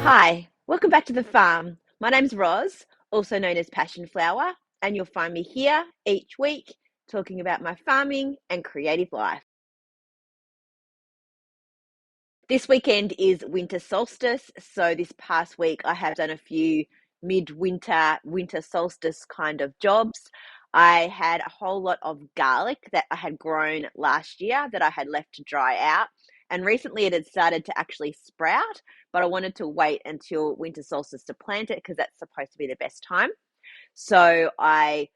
Hi, welcome back to the farm. My name's Roz, also known as Passion Flower, and you'll find me here each week talking about my farming and creative life. This weekend is winter solstice, so this past week I have done a few winter solstice kind of jobs. I had a whole lot of garlic that I had grown last year that I had left to dry out. And recently it had started to actually sprout, but I wanted to wait until winter solstice to plant it because that's supposed to be the best time. So I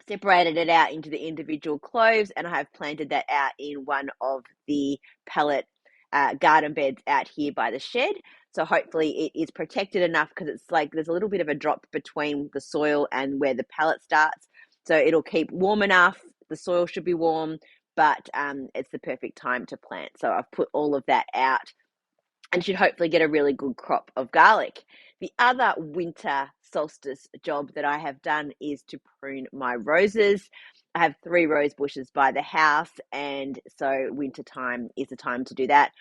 separated it out into the individual cloves and I have planted that out in one of the pellet garden beds out here by the shed. So hopefully it is protected enough because it's like there's a little bit of a drop between the soil and where the pellet starts. So it'll keep warm enough. The soil should be warm, but it's the perfect time to plant. So I've put all of that out and should hopefully get a really good crop of garlic. The other winter solstice job that I have done is to prune my roses. I have 3 rose bushes by the house, and so winter time is the time to do that.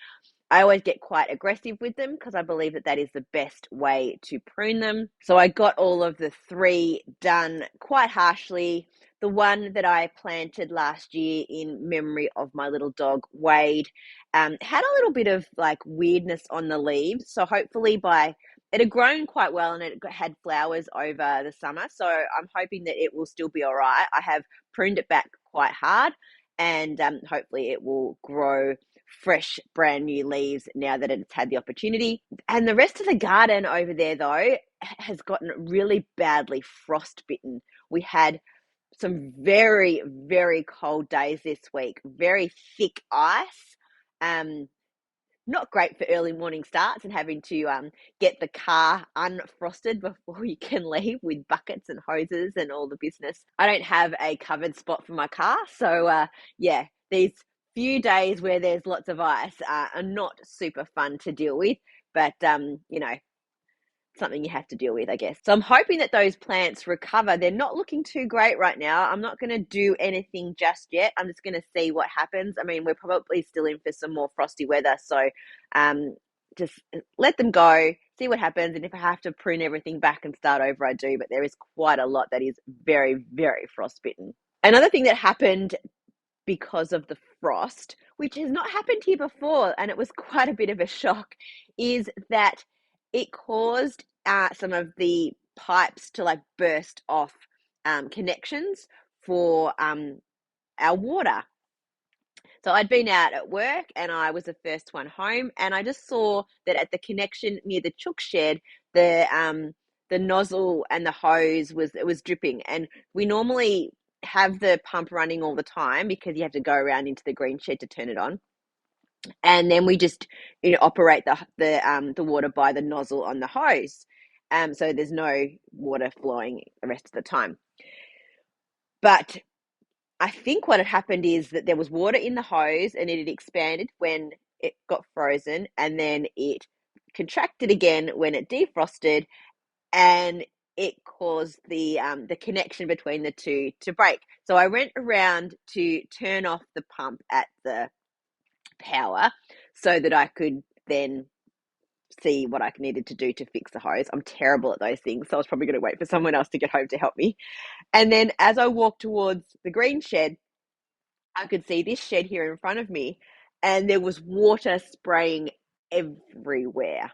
I always get quite aggressive with them because I believe that that is the best way to prune them. So I got all of the 3 done quite harshly. The one that I planted last year in memory of my little dog, Wade, had a little bit of like weirdness on the leaves. So hopefully it had grown quite well and it had flowers over the summer. So I'm hoping that it will still be all right. I have pruned it back quite hard and hopefully it will grow fresh, brand new leaves now that it's had the opportunity. And the rest of the garden over there, though, has gotten really badly frostbitten. We had some very, very cold days this week, very thick ice. Not great for early morning starts and having to get the car unfrosted before you can leave with buckets and hoses and all the business. I don't have a covered spot for my car, so yeah, these few days where there's lots of ice are not super fun to deal with, but something you have to deal with, I guess. So I'm hoping that those plants recover. They're not looking too great right now. I'm not going to do anything just yet. I'm just going to see what happens. I mean, we're probably still in for some more frosty weather. So just let them go, see what happens. And if I have to prune everything back and start over, I do. But there is quite a lot that is very, very frostbitten. Another thing that happened because of the frost, which has not happened here before, and it was quite a bit of a shock, is that it caused some of the pipes to like burst off connections for our water. So I'd been out at work and I was the first one home, and I just saw that at the connection near the chook shed, the nozzle and the hose was dripping, and we normally have the pump running all the time because you have to go around into the green shed to turn it on, and then we just operate the water by the nozzle on the hose, so there's no water flowing the rest of the time. But I think what had happened is that there was water in the hose and it had expanded when it got frozen, and then it contracted again when it defrosted, and it caused the connection between the two to break. So I went around to turn off the pump at the power so that I could then see what I needed to do to fix the hose. I'm terrible at those things, so I was probably going to wait for someone else to get home to help me. And then as I walked towards the green shed, I could see this shed here in front of me, and there was water spraying everywhere.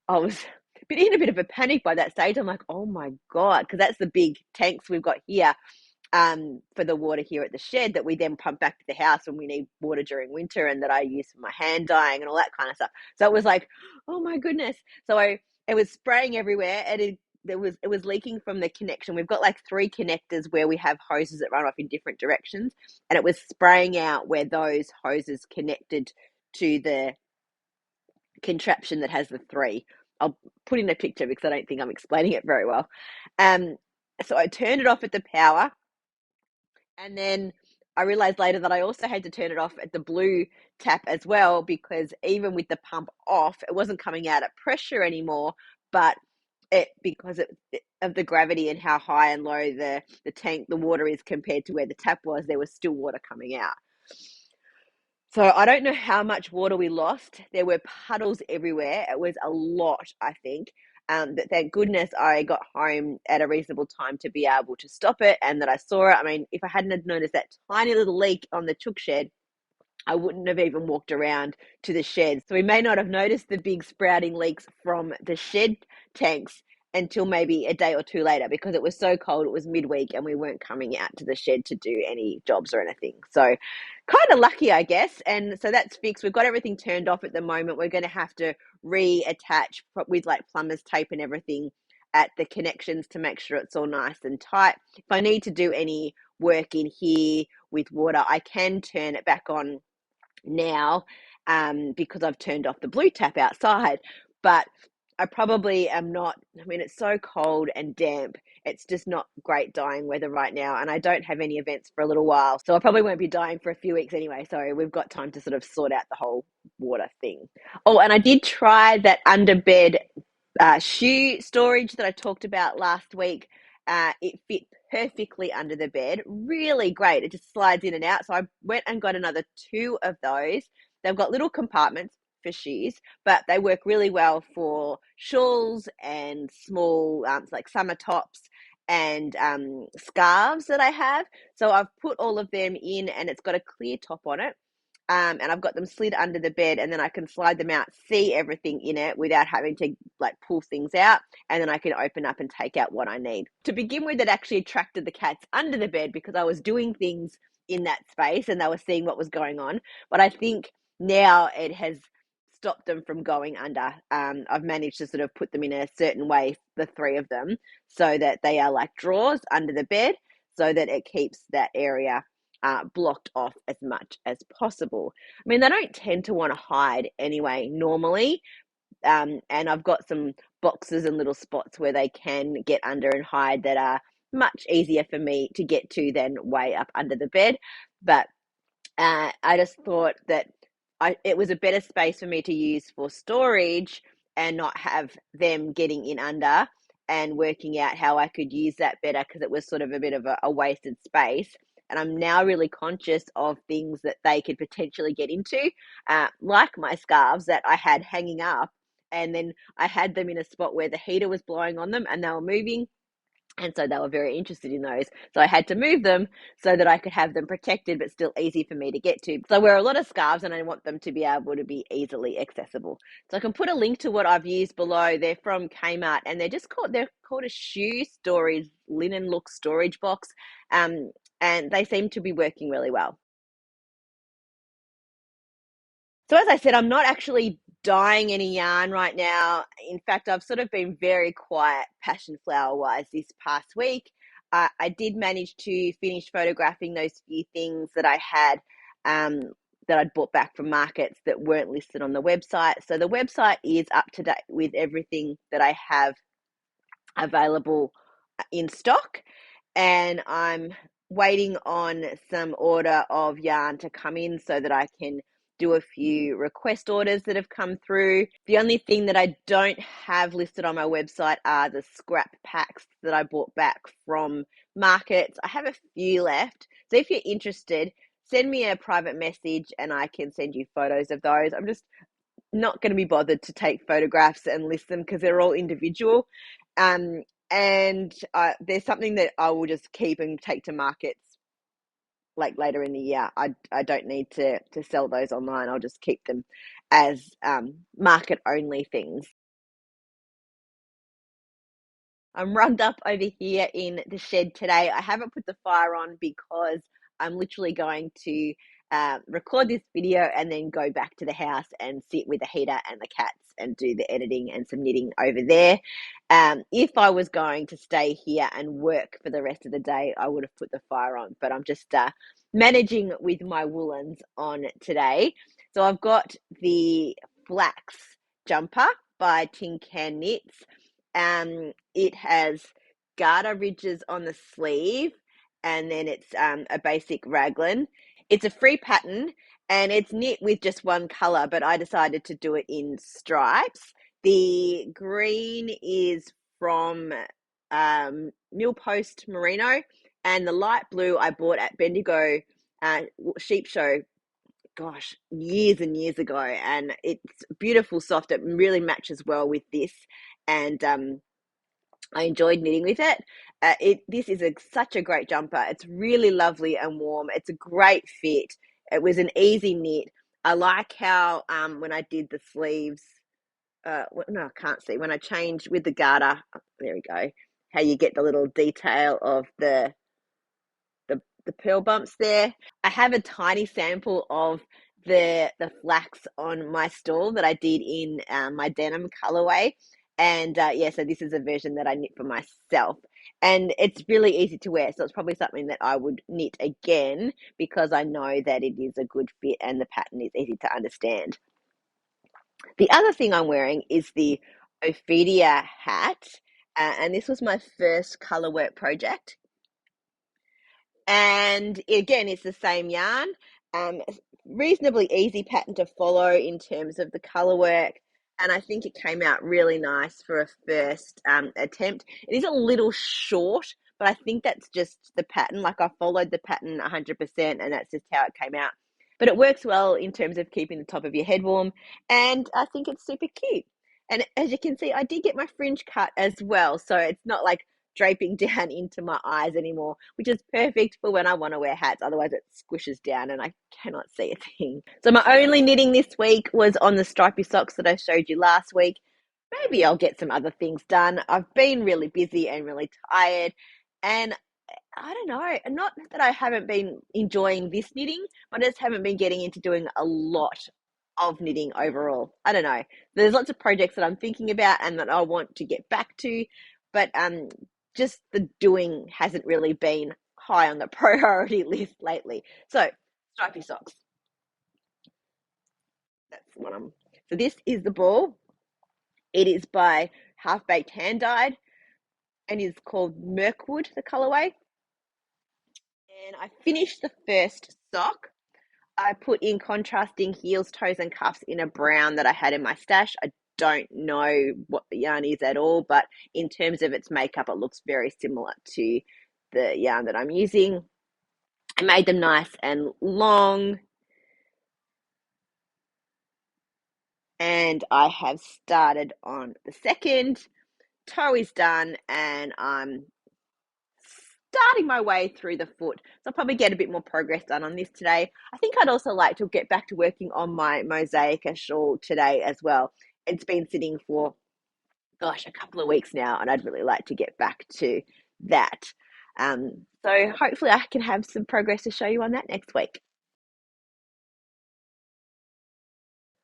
I was in a bit of a panic by that stage. I'm like, oh my God, because that's the big tanks we've got here for the water here at the shed that we then pump back to the house when we need water during winter, and that I use for my hand dyeing and all that kind of stuff. So it was like, oh my goodness. So it was spraying everywhere, and it was leaking from the connection. We've got like 3 connectors where we have hoses that run off in different directions, and it was spraying out where those hoses connected to the contraption that has the 3. I'll put in a picture because I don't think I'm explaining it very well. So I turned it off at the power, and then I realized later that I also had to turn it off at the blue tap as well, because even with the pump off, it wasn't coming out at pressure anymore, but because of the gravity and how high and low the water is compared to where the tap was, there was still water coming out. So I don't know how much water we lost. There were puddles everywhere. It was a lot, I think. But thank goodness I got home at a reasonable time to be able to stop it and that I saw it. I mean, if I hadn't have noticed that tiny little leak on the chook shed, I wouldn't have even walked around to the shed. So we may not have noticed the big sprouting leaks from the shed tanks until maybe a day or two later because it was so cold. It was midweek and we weren't coming out to the shed to do any jobs or anything. So kind of lucky, I guess. And so that's fixed. We've got everything turned off at the moment. We're going to have to reattach with like plumber's tape and everything at the connections to make sure it's all nice and tight. If I need to do any work in here with water, I can turn it back on now because I've turned off the blue tap outside, but I probably am not. I mean, it's so cold and damp. It's just not great dyeing weather right now, and I don't have any events for a little while, so I probably won't be dyeing for a few weeks anyway. So we've got time to sort of sort out the whole water thing. Oh, and I did try that underbed shoe storage that I talked about last week. It fit perfectly under the bed. Really great. It just slides in and out. So I went and got another two of those. They've got little compartments for shoes, but they work really well for shawls and small, like summer tops and scarves that I have. So I've put all of them in and it's got a clear top on it. And I've got them slid under the bed and then I can slide them out, see everything in it without having to like pull things out. And then I can open up and take out what I need. To begin with, it actually attracted the cats under the bed because I was doing things in that space and they were seeing what was going on. But I think now it has stopped them from going under. I've managed to sort of put them in a certain way, the three of them, so that they are like drawers under the bed so that it keeps that area blocked off as much as possible. I mean, they don't tend to want to hide anyway, normally. And I've got some boxes and little spots where they can get under and hide that are much easier for me to get to than way up under the bed. But I just thought that it was a better space for me to use for storage and not have them getting in under and working out how I could use that better because it was sort of a bit of a wasted space. And I'm now really conscious of things that they could potentially get into, like my scarves that I had hanging up. And then I had them in a spot where the heater was blowing on them and they were moving. And so they were very interested in those. So I had to move them so that I could have them protected, but still easy for me to get to. So I wear a lot of scarves and I want them to be able to be easily accessible. So I can put a link to what I've used below. They're from Kmart and they're called a shoe storage, linen look storage box. And they seem to be working really well. So as I said, I'm not actually dyeing any yarn right now. In fact, I've sort of been very quiet passion flower wise this past week. I did manage to finish photographing those few things that I had that I'd bought back from markets that weren't listed on the website. So the website is up to date with everything that I have available in stock, and I'm waiting on some order of yarn to come in so that I can do a few request orders that have come through. The only thing that I don't have listed on my website are the scrap packs that I bought back from markets. I have a few left. So if you're interested, send me a private message and I can send you photos of those. I'm just not going to be bothered to take photographs and list them because they're all individual. And there's something that I will just keep and take to markets like later in the year. I don't need to sell those online. I'll just keep them as market only things. I'm rugged up over here in the shed today. I haven't put the fire on because I'm literally going to record this video and then go back to the house and sit with the heater and the cats and do the editing and some knitting over there. If I was going to stay here and work for the rest of the day, I would have put the fire on, but I'm just managing with my woolens on today. So I've got the Flax jumper by Tin Can Knits. It has garter ridges on the sleeve and then it's a basic raglan. It's a free pattern and it's knit with just one colour, but I decided to do it in stripes. The green is from Millpost Merino and the light blue I bought at Bendigo Sheep Show gosh, years and years ago, and it's beautiful, soft. It really matches well with this, and I enjoyed knitting with it. This is such a great jumper. It's really lovely and warm. It's a great fit. It was an easy knit. I like how when I did the sleeves, no, I can't see. When I changed with the garter, oh, there we go. How you get the little detail of the pearl bumps there. I have a tiny sample of the flax on my stall that I did in my denim colorway. And yeah, so this is a version that I knit for myself. And it's really easy to wear. So it's probably something that I would knit again because I know that it is a good fit and the pattern is easy to understand. The other thing I'm wearing is the Ophidia hat. And this was my first color work project. And again, it's the same yarn. Reasonably easy pattern to follow in terms of the color work. And I think it came out really nice for a first attempt. It is a little short, but I think that's just the pattern. Like I followed the pattern 100%, and that's just how it came out. But it works well in terms of keeping the top of your head warm. And I think it's super cute. And as you can see, I did get my fringe cut as well. So it's not like draping down into my eyes anymore, which is perfect for when I want to wear hats. Otherwise, it squishes down and I cannot see a thing. So my only knitting this week was on the stripy socks that I showed you last week. Maybe I'll get some other things done. I've been really busy and really tired, and I don't know, not that I haven't been enjoying this knitting, but I just haven't been getting into doing a lot of knitting overall. I don't know. There's lots of projects that I'm thinking about and that I want to get back to, but just the doing hasn't really been high on the priority list lately. So, stripy socks. That's what I'm. So this is the ball. It is by Half Baked Hand Dyed and is called Mirkwood, the colorway. And I finished the first sock. I put in contrasting heels, toes, and cuffs in a brown that I had in my stash. I don't know what the yarn is at all, but in terms of its makeup, it looks very similar to the yarn that I'm using. I made them nice and long. And I have started on the second. Toe is done, and I'm starting my way through the foot. So I'll probably get a bit more progress done on this today. I think I'd also like to get back to working on my mosaic shawl today as well. It's been sitting for, gosh, a couple of weeks now, and I'd really like to get back to that. So hopefully I can have some progress to show you on that next week.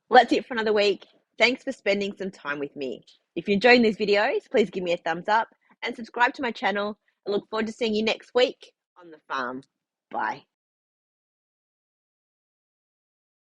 Well, that's it for another week. Thanks for spending some time with me. If you're enjoying these videos, please give me a thumbs up and subscribe to my channel. I look forward to seeing you next week on the farm. Bye.